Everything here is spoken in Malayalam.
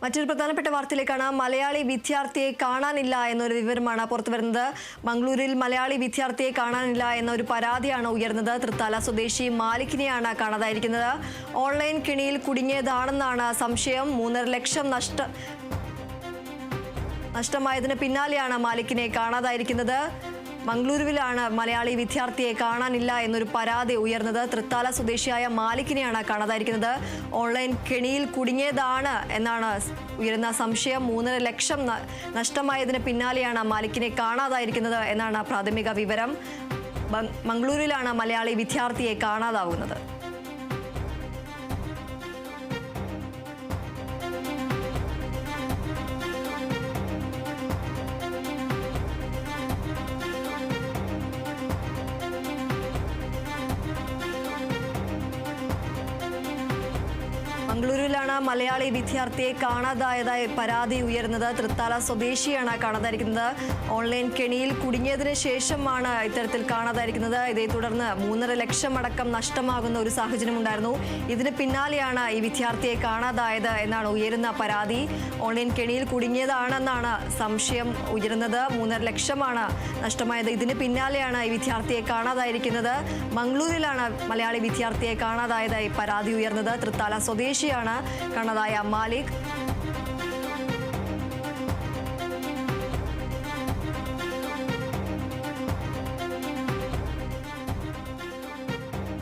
മറ്റൊരു പ്രധാനപ്പെട്ട വാർത്തയിലേക്കാണ്. മലയാളി വിദ്യാർത്ഥിയെ കാണാനില്ല എന്നൊരു വിവരമാണ് പുറത്തുവരുന്നത്. മംഗളൂരിൽ മലയാളി വിദ്യാർത്ഥിയെ കാണാനില്ല എന്നൊരു പരാതിയാണ് ഉയർന്നത്. തൃത്താല സ്വദേശി മാലിക്കിനെയാണ് കാണാതായിരിക്കുന്നത്. ഓൺലൈൻ കെണിയിൽ കുടുങ്ങിയതാണെന്നാണ് സംശയം. 3.5 ലക്ഷം നഷ്ടമായതിന് പിന്നാലെയാണ് മാലിക്കിനെ കാണാതായിരിക്കുന്നത്. മംഗളൂരുവിലാണ് മലയാളി വിദ്യാർത്ഥിയെ കാണാനില്ല എന്നൊരു പരാതി ഉയർന്നത്. തൃത്താല സ്വദേശിയായ മാലിക്കിനെയാണ് കാണാതായിരിക്കുന്നത്. ഓൺലൈൻ കെണിയിൽ കുടുങ്ങിയതാണ് എന്നാണ് ഉയരുന്ന സംശയം. 3.5 ലക്ഷം നഷ്ടമായതിന് പിന്നാലെയാണ് മാലിക്കിനെ കാണാതായിരിക്കുന്നത് എന്നാണ് പ്രാഥമിക വിവരം. മംഗളൂരുവിലാണ് മലയാളി വിദ്യാർത്ഥിയെ കാണാതാവുന്നത്. മംഗളൂരുവിലാണ് മലയാളി വിദ്യാർത്ഥിയെ കാണാതായതായി പരാതി ഉയർന്നത്. തൃത്താല സ്വദേശിയാണ് കാണാതായിരിക്കുന്നത്. ഓൺലൈൻ കെണിയിൽ കുടുങ്ങിയതിന് ശേഷമാണ് ഇത്തരത്തിൽ കാണാതായിരിക്കുന്നത്. ഇതേ തുടർന്ന് 3.5 ലക്ഷം അടക്കം നഷ്ടമാകുന്ന ഒരു സാഹചര്യം ഉണ്ടായിരുന്നു. ഇതിന് പിന്നാലെയാണ് ഈ വിദ്യാർത്ഥിയെ കാണാതായത് എന്നാണ് ഉയരുന്ന പരാതി. ഓൺലൈൻ കെണിയിൽ കുടുങ്ങിയതാണെന്നാണ് സംശയം ഉയരുന്നത്. 3.5 ലക്ഷമാണ് നഷ്ടമായത്. ഇതിന് പിന്നാലെയാണ് ഈ വിദ്യാർത്ഥിയെ കാണാതായിരിക്കുന്നത്. മംഗളൂരിലാണ് മലയാളി വിദ്യാർത്ഥിയെ കാണാതായതായി പരാതി ഉയർന്നത്. തൃത്താല സ്വദേശിയാണ് കാണാതായ മാലിക്.